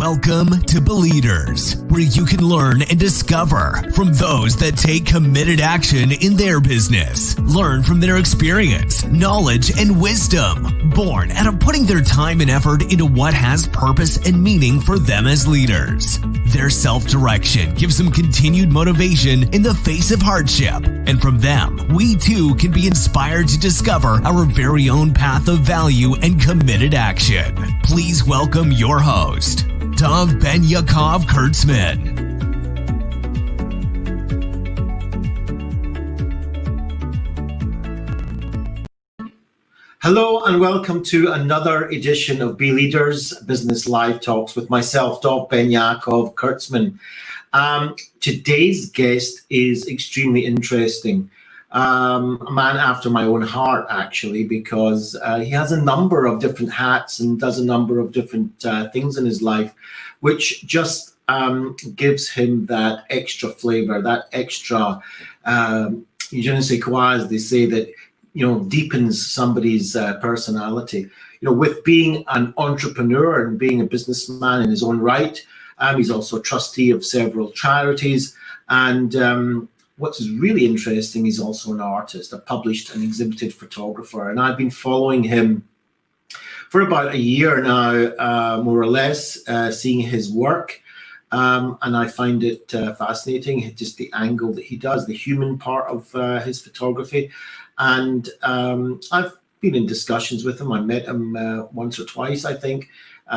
Welcome to Bleaders, where you can learn and discover from those that take committed action in their business. Learn from their experience, knowledge, and wisdom, born out of putting their time and effort into what has purpose and meaning for them as leaders. Their self-direction gives them continued motivation in the face of hardship. And from them, we too can be inspired to discover our very own path of value and committed action. Please welcome your host, Dov Benyaacov-Kurtzman. Hello and welcome to another edition of Bleaders Business Live Talks with myself, Dov Benyaacov-Kurtzman. Today's guest is extremely interesting. A man after my own heart, actually, because he has a number of different hats and does a number of different things in his life, which just gives him that extra flavor, that extra, je ne sais quoi, as they say, that deepens somebody's personality. With being an entrepreneur and being a businessman in his own right, he's also a trustee of several charities. And what's really interesting, he's also an artist, a published and exhibited photographer. And I've been following him for about a year now, more or less, seeing his work. And I find it fascinating, just the angle that he does, the human part of his photography. And I've been in discussions with him. I met him once or twice, I think.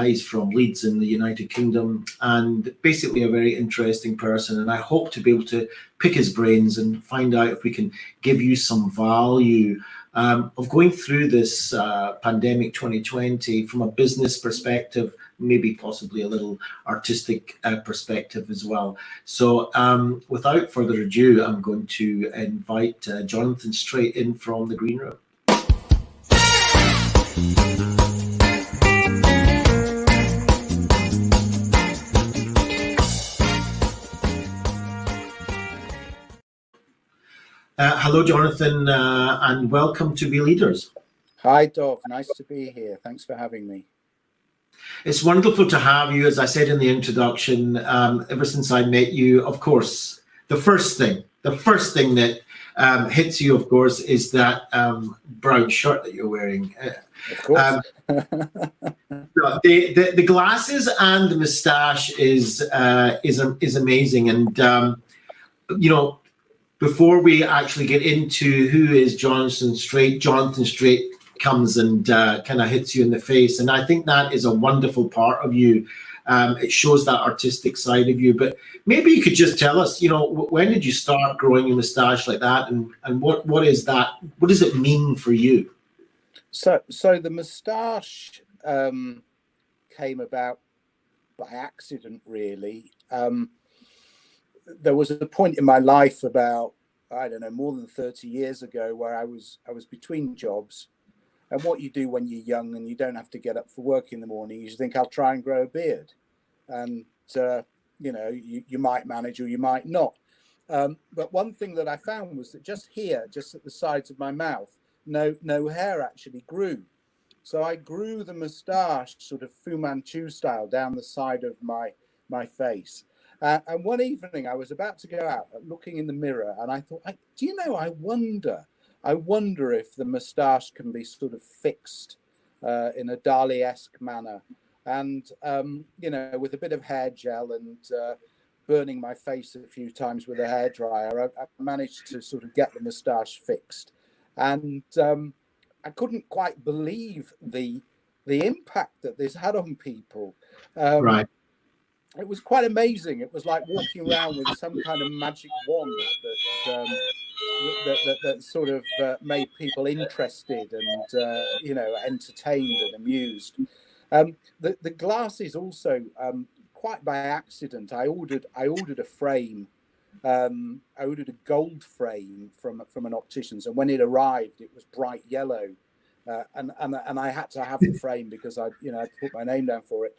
He's from Leeds in the United Kingdom, and basically a very interesting person. And I hope to be able to pick his brains and find out if we can give you some value of going through this pandemic 2020 from a business perspective, maybe possibly a little artistic perspective as well. So without further ado, I'm going to invite Jonathan straight in from the green room. Hello, Jonathan, and welcome to Bleaders. Hi, Dov. Nice to be here. Thanks for having me. It's wonderful to have you. As I said in the introduction, ever since I met you, of course, the first thing that hits you, of course, is that brown shirt that you're wearing. Of course. The glasses and the moustache is amazing. And before we actually get into who is Jonathan Straight comes and kind of hits you in the face. And I think that is a wonderful part of you. It shows that artistic side of you. But maybe you could just tell us, when did you start growing a moustache like that? And what is that? What does it mean for you? So the moustache came about by accident, really. There was a point in my life about, I don't know, more than 30 years ago where I was between jobs. And what you do when you're young and you don't have to get up for work in the morning, you think, I'll try and grow a beard. And, you might manage or you might not. But one thing that I found was that just here, just at the sides of my mouth, no hair actually grew. So I grew the moustache sort of Fu Manchu style down the side of my face. And one evening I was about to go out looking in the mirror and I thought, I wonder if the moustache can be sort of fixed in a Dali-esque manner. And, with a bit of hair gel and burning my face a few times with a hairdryer, I managed to sort of get the moustache fixed. And I couldn't quite believe the impact that this had on people. Right. It was quite amazing. It was like walking around with some kind of magic wand that sort of made people interested and entertained and amused. The glasses also, quite by accident, I ordered a frame. I ordered a gold frame from an optician's, and when it arrived, it was bright yellow. And I had to have the frame because I put my name down for it.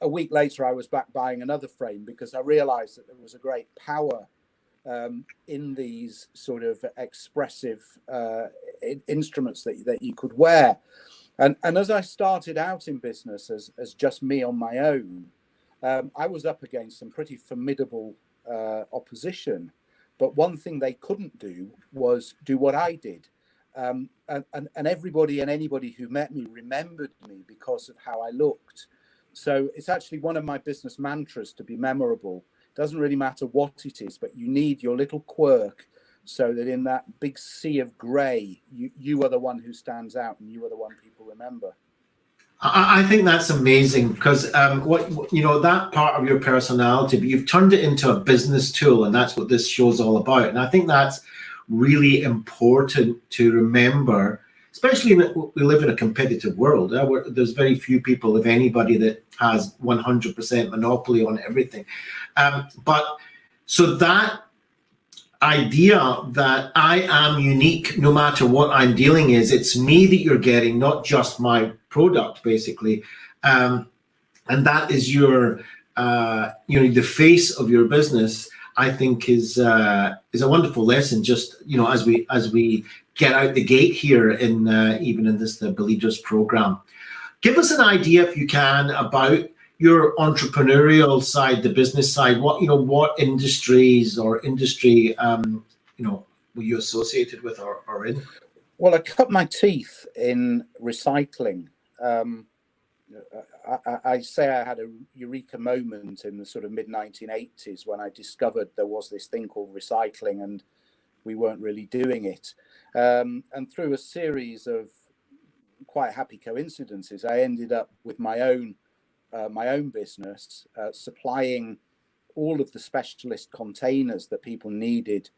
A week later, I was back buying another frame because I realized that there was a great power in these sort of expressive instruments that you could wear. And as I started out in business as just me on my own, I was up against some pretty formidable opposition. But one thing they couldn't do was do what I did. And everybody and anybody who met me remembered me because of how I looked. So it's actually one of my business mantras to be memorable. It doesn't really matter what it is, but you need your little quirk so that in that big sea of grey, you are the one who stands out and you are the one people remember. I think that's amazing because that part of your personality, but you've turned it into a business tool, and that's what this show's all about. And I think that's really important to remember, especially when we live in a competitive world where there's very few people, if anybody, that has 100% monopoly on everything. But so that idea that I am unique no matter what I'm dealing is, it's me that you're getting, not just my product, basically. And that is your, the face of your business, I think is a wonderful lesson, just, as we get out the gate here in even in this, the Bleaders program. Give us an idea, if you can, about your entrepreneurial side, the business side. What industries or industry, were you associated with or in? Well, I cut my teeth in recycling. I say I had a eureka moment in the sort of mid-1980s when I discovered there was this thing called recycling and we weren't really doing it. And through a series of quite happy coincidences, I ended up with my own business, supplying all of the specialist containers that people needed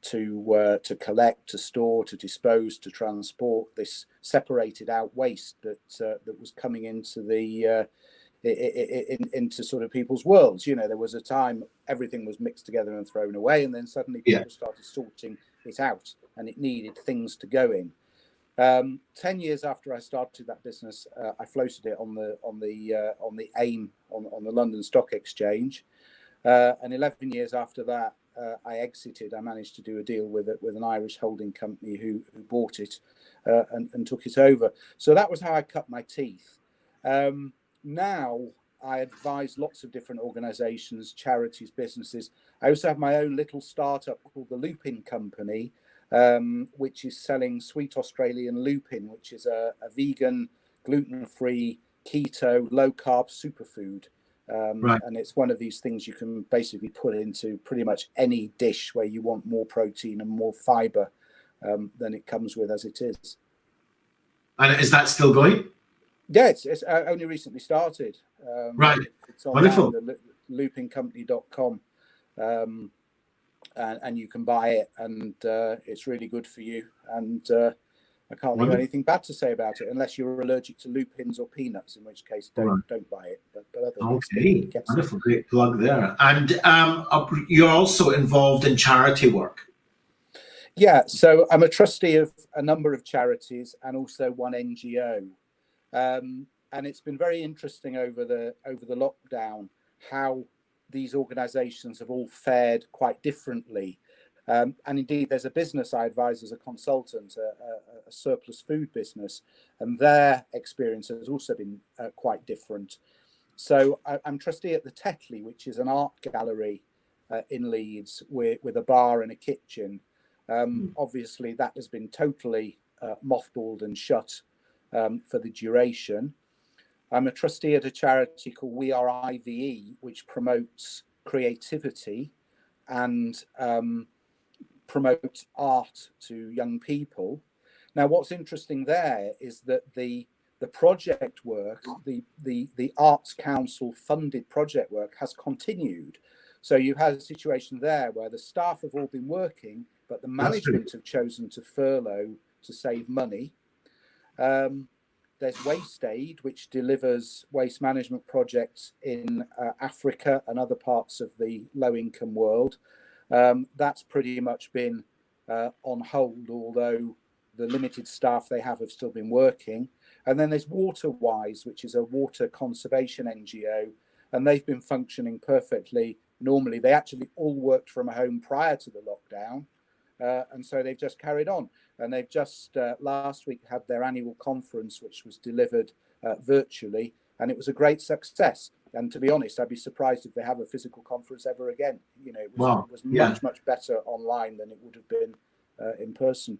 to collect, to store, to dispose, to transport this separated out waste that was coming into into sort of people's worlds. There was a time everything was mixed together and thrown away, and then suddenly people started sorting it out, and it needed things to go in. 10 years after I started that business, I floated it on the AIM on the London Stock Exchange, and 11 years after that, I exited. I managed to do a deal with an Irish holding company who bought it and took it over. So that was how I cut my teeth. Now I advise lots of different organisations, charities, businesses. I also have my own little startup called the Lupin Company, which is selling sweet Australian lupin, which is a vegan, gluten-free, keto, low-carb superfood. Right. And it's one of these things you can basically put into pretty much any dish where you want more protein and more fibre than it comes with as it is. And is that still going? Yeah, it's only recently started. Right. It's on Wonderful. lupincompany.com. And you can buy it, and it's really good for you. And I can't think of anything bad to say about it, unless you're allergic to lupins or peanuts, in which case don't buy it. But okay, wonderful, great plug there. And you're also involved in charity work. Yeah, so I'm a trustee of a number of charities and also one NGO, and it's been very interesting over the lockdown how these organisations have all fared quite differently. And indeed, there's a business I advise as a consultant, a surplus food business, and their experience has also been quite different. So I'm trustee at the Tetley, which is an art gallery in Leeds with a bar and a kitchen. Obviously, that has been totally mothballed and shut for the duration. I'm a trustee at a charity called We Are IVE, which promotes creativity and promotes art to young people. Now, what's interesting there is that the project work, the Arts Council funded project work has continued. So you had a situation there where the staff have all been working, but the management have chosen to furlough to save money. There's Waste Aid, which delivers waste management projects in Africa and other parts of the low-income world. That's pretty much been on hold, although the limited staff they have still been working. And then there's WaterWise, which is a water conservation NGO, and they've been functioning perfectly normally. They actually all worked from home prior to the lockdown, and so they've just carried on. And they've just last week had their annual conference, which was delivered virtually, and it was a great success. And to be honest, I'd be surprised if they have a physical conference ever again. You know, it was Yeah. much better online than it would have been in person.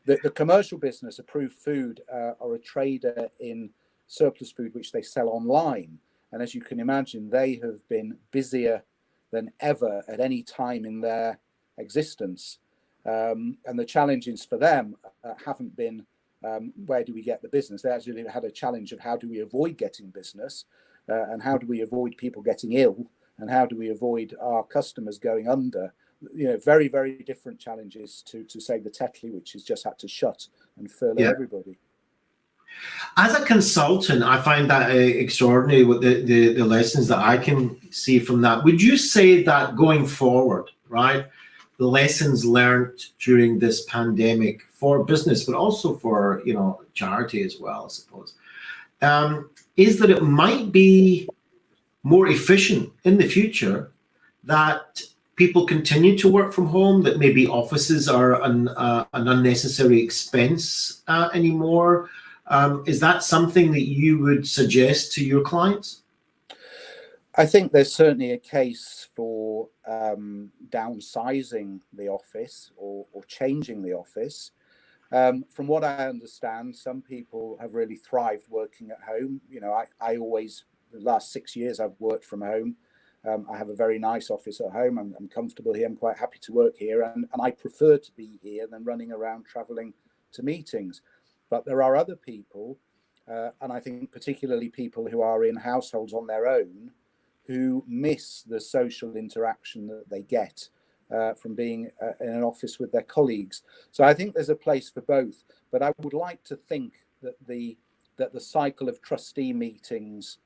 The commercial business, Approved Food, are a trader in surplus food which they sell online. And as you can imagine, they have been busier than ever at any time in their existence. And the challenges for them haven't been where do we get the business. They actually had a challenge of how do we avoid getting business, and how do we avoid people getting ill, and how do we avoid our customers going under. You know, very, very different challenges to say the Tetley, which has just had to shut and furlough everybody. As a consultant, I find that extraordinary with the lessons that I can see from that. Would you say that going forward, right, the lessons learned during this pandemic for business, but also for, you know, charity as well, I suppose, is that it might be more efficient in the future that people continue to work from home, that maybe offices are an unnecessary expense anymore? Is that something that you would suggest to your clients? I think there's certainly a case for downsizing the office or changing the office. From what I understand, some people have really thrived working at home. You know, I always, the last 6 years, I've worked from home. I have a very nice office at home. I'm comfortable here. I'm quite happy to work here. And I prefer to be here than running around traveling to meetings. But there are other people, and I think particularly people who are in households on their own, who miss the social interaction that they get from being in an office with their colleagues. So I think there's a place for both. But I would like to think that the cycle of trustee meetings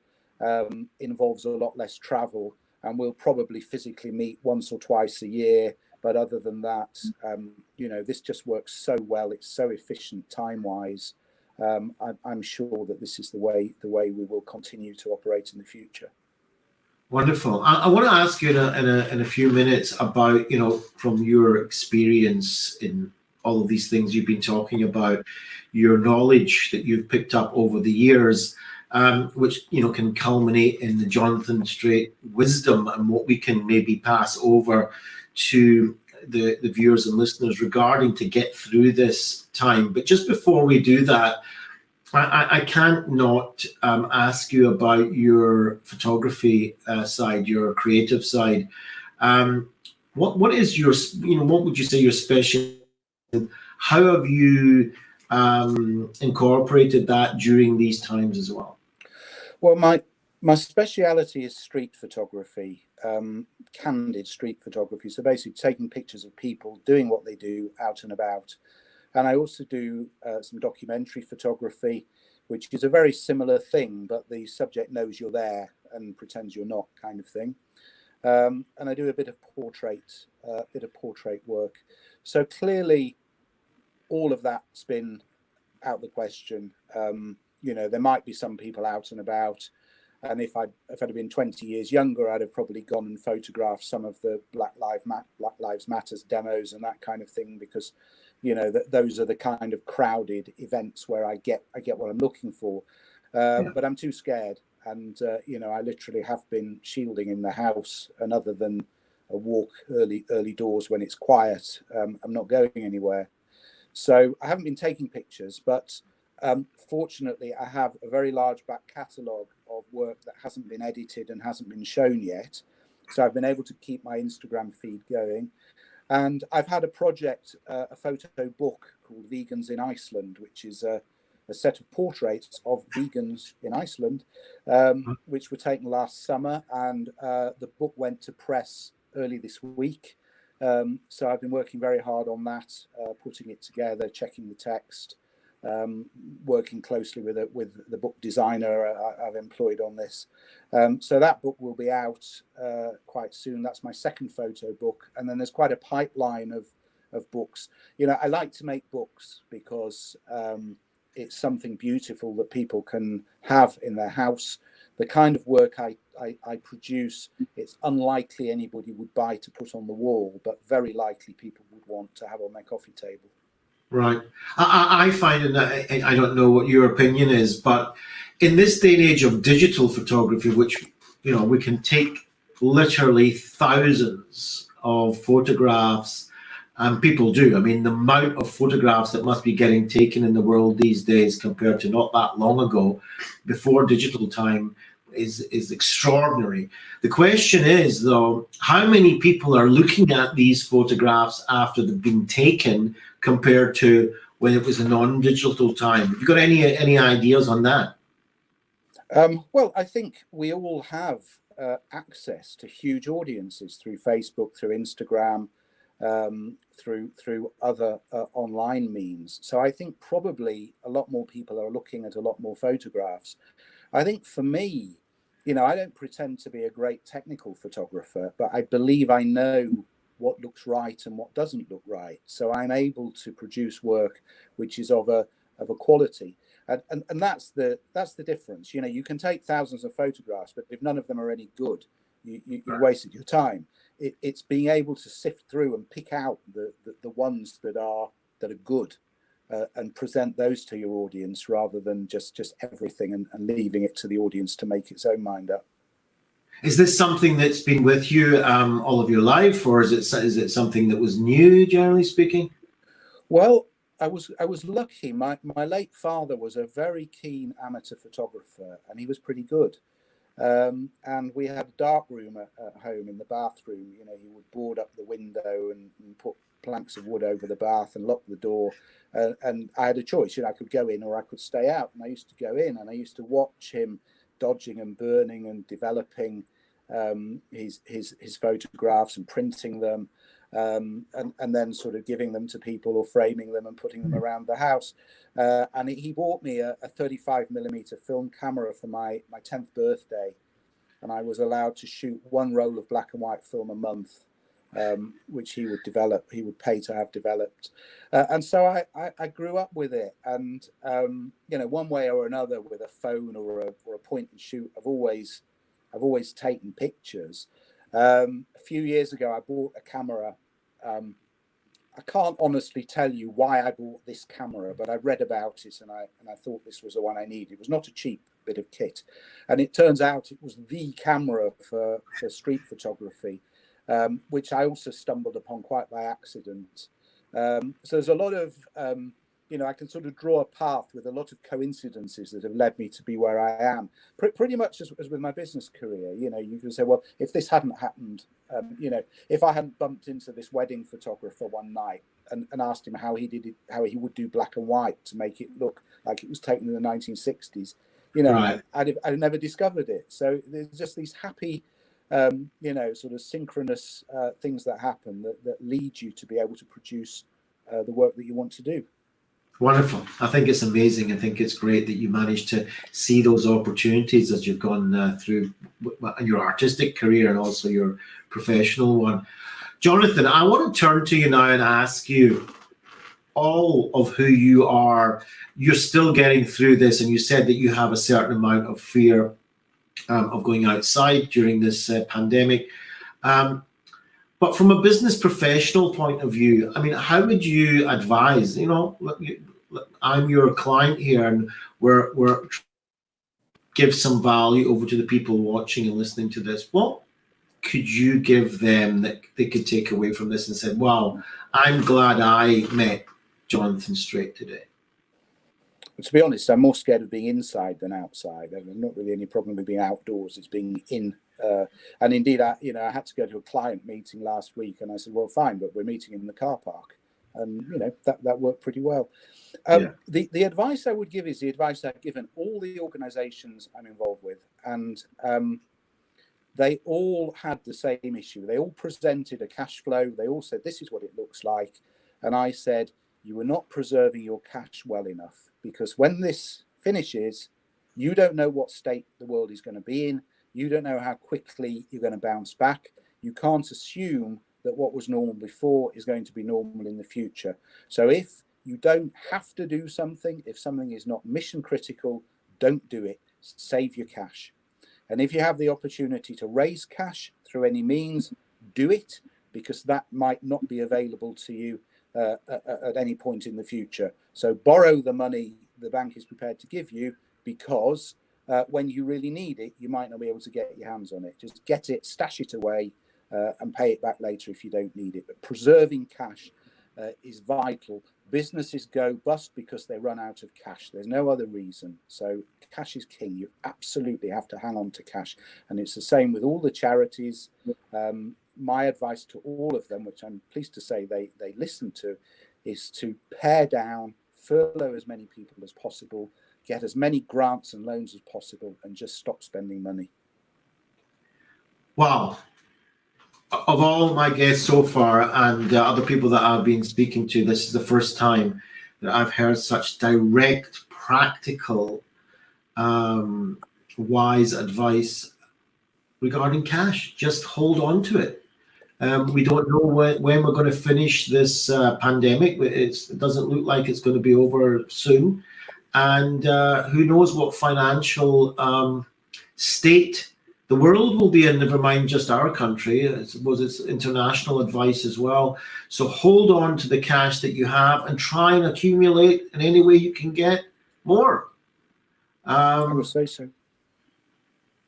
involves a lot less travel, and we'll probably physically meet once or twice a year. But other than that, you know, this just works so well. It's so efficient time-wise. I'm sure that this is the way we will continue to operate in the future. Wonderful. I want to ask you in a few minutes about, you know, from your experience in all of these things you've been talking about, your knowledge that you've picked up over the years, which, you know, can culminate in the Jonathan Strait wisdom and what we can maybe pass over to the viewers and listeners regarding to get through this time. But just before we do that, I can't not ask you about your photography side, your creative side. What is your, you know, what would you say your special? How have you incorporated that during these times as well? Well, my speciality is street photography, candid street photography. So basically taking pictures of people doing what they do out and about. And I also do some documentary photography, which is a very similar thing, but the subject knows you're there and pretends you're not, kind of thing. And I do a bit of portrait work. So clearly, all of that's been out the question. You know, there might be some people out and about, and if I'd been 20 years younger, I'd have probably gone and photographed some of the Black Lives Matters demos and that kind of thing, because, you know, those are the kind of crowded events where I get what I'm looking for. But I'm too scared, and you know, I literally have been shielding in the house, and other than a walk early doors when it's quiet, I'm not going anywhere. So I haven't been taking pictures, but fortunately, I have a very large back catalogue of work that hasn't been edited and hasn't been shown yet. So I've been able to keep my Instagram feed going. And I've had a project, a photo book called Vegans in Iceland, which is a set of portraits of vegans in Iceland, which were taken last summer. And the book went to press early this week. So I've been working very hard on that, putting it together, checking the text, working closely with the book designer I've employed on this. So that book will be out quite soon. That's my second photo book. And then there's quite a pipeline of books. You know, I like to make books because it's something beautiful that people can have in their house. The kind of work I produce, it's unlikely anybody would buy to put on the wall, but very likely people would want to have on their coffee table. Right. I find, and I don't know what your opinion is, but in this day and age of digital photography, which we can take literally thousands of photographs, and people do. I mean, the amount of photographs that must be getting taken in the world these days compared to not that long ago, before digital time, is extraordinary. The question is, though, how many people are looking at these photographs after they've been taken compared to when it was a non-digital time? Have you got any ideas on that? Well, I think we all have access to huge audiences through Facebook, through Instagram, through other online means. So I think probably a lot more people are looking at a lot more photographs. I think for me, I don't pretend to be a great technical photographer, but I believe I know what looks right and what doesn't look right. So I'm able to produce work which is of a quality. And that's the difference. You can take thousands of photographs, but if none of them are any good, you wasted your time. It's being able to sift through and pick out the ones that are good, and present those to your audience rather than just everything and leaving it to the audience to make its own mind up. Is this something that's been with you all of your life, or is it something that was new, generally speaking? Well, I was lucky. My late father was a very keen amateur photographer, and he was pretty good. And we had a dark room at home in the bathroom. He would board up the window and put planks of wood over the bath and lock the door. And I had a choice. I could go in or I could stay out. And I used to go in, and I used to watch him dodging and burning and developing his photographs and printing them. And then sort of giving them to people or framing them and putting them around the house. And he bought me a 35mm film camera for my 10th birthday. And I was allowed to shoot one roll of black and white film a month, which he would develop. He would pay to have developed. And so I grew up with it. And, one way or another with a phone or a point and shoot, I've always taken pictures. A few years ago, I bought a camera. I can't honestly tell you why I bought this camera, but I read about it and I thought this was the one I needed. It was not a cheap bit of kit, and it turns out it was the camera for street photography, which I also stumbled upon quite by accident. So there's a lot of I can sort of draw a path with a lot of coincidences that have led me to be where I am. Pretty much as with my business career, you can say, well, if this hadn't happened, if I hadn't bumped into this wedding photographer one night and asked him how he did it, how he would do black and white to make it look like it was taken in the 1960s, right. I'd never discovered it. So there's just these happy, sort of synchronous things that happen that lead you to be able to produce the work that you want to do. Wonderful. I think it's amazing. I think it's great that you managed to see those opportunities as you've gone through your artistic career and also your professional one. Jonathan, I want to turn to you now and ask you, all of who you are, you're still getting through this, and you said that you have a certain amount of fear of going outside during this pandemic. But from a business professional point of view, I mean, how would you advise? I'm your client here, and we're give some value over to the people watching and listening to this. What could you give them that they could take away from this and say, wow, I'm glad I met Jonathan Straight today? To be honest, I'm more scared of being inside than outside. There's not really any problem with being outdoors. It's being in. And indeed, I had to go to a client meeting last week, and I said, well, fine, but we're meeting in the car park. And, that worked pretty well. The advice I would give is the advice I've given all the organizations I'm involved with. And they all had the same issue. They all presented a cash flow. They all said, this is what it looks like. And I said, you are not preserving your cash well enough, because when this finishes, you don't know what state the world is going to be in. You don't know how quickly you're going to bounce back. You can't assume that what was normal before is going to be normal in the future. So if you don't have to do something, if something is not mission critical, don't do it. Save your cash. And if you have the opportunity to raise cash through any means, do it, because that might not be available to you at any point in the future. So borrow the money the bank is prepared to give you, because when you really need it, you might not be able to get your hands on it. Just get it, stash it away, and pay it back later if you don't need it. But preserving cash is vital. Businesses go bust because they run out of cash. There's no other reason. So cash is king. You absolutely have to hang on to cash. And it's the same with all the charities. My advice to all of them, which I'm pleased to say they listen to, is to pare down, furlough as many people as possible, get as many grants and loans as possible, and just stop spending money. Wow. Of all my guests so far and other people that I've been speaking to, this is the first time that I've heard such direct, practical, wise advice regarding cash. Just hold on to it. We don't know when we're going to finish this pandemic. It doesn't look like it's going to be over soon. And who knows what financial state the world will be in, never mind just our country. I suppose it's international advice as well. So hold on to the cash that you have and try and accumulate in any way you can get more. I would say so.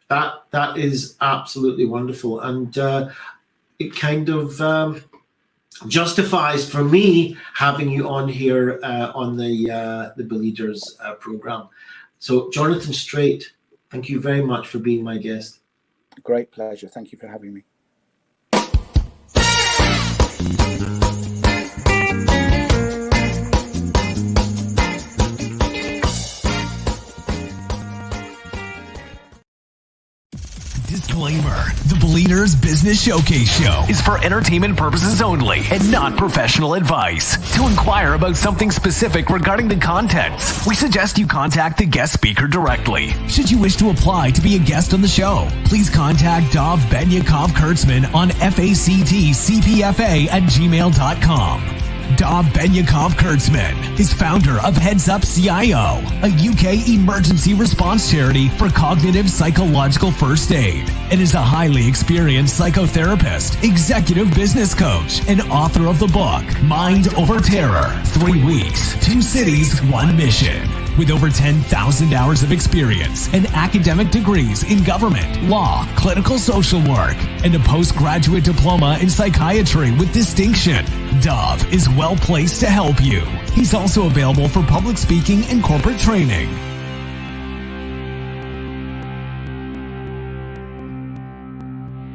That is absolutely wonderful. And it kind of justifies for me having you on here on the Bleaders program. So Jonathan Straight, thank you very much for being my guest. Great pleasure. Thank you for having me. Disclaimer: the Bleaders Business Showcase show is for entertainment purposes only and not professional advice. To inquire about something specific regarding the contents, we suggest you contact the guest speaker directly. Should you wish to apply to be a guest on the show, please contact Dov Benyaacov-Kurtzman on factcpfa@gmail.com. Dov Benyaacov-Kurtzman is founder of Heads Up CIO, a UK emergency response charity for cognitive psychological first aid, and is a highly experienced psychotherapist, executive business coach, and author of the book, Mind Over Terror, 3 Weeks, 2 Cities, 1 Mission. With over 10,000 hours of experience and academic degrees in government, law, clinical social work, and a postgraduate diploma in psychiatry with distinction, Dov is well placed to help you. He's also available for public speaking and corporate training.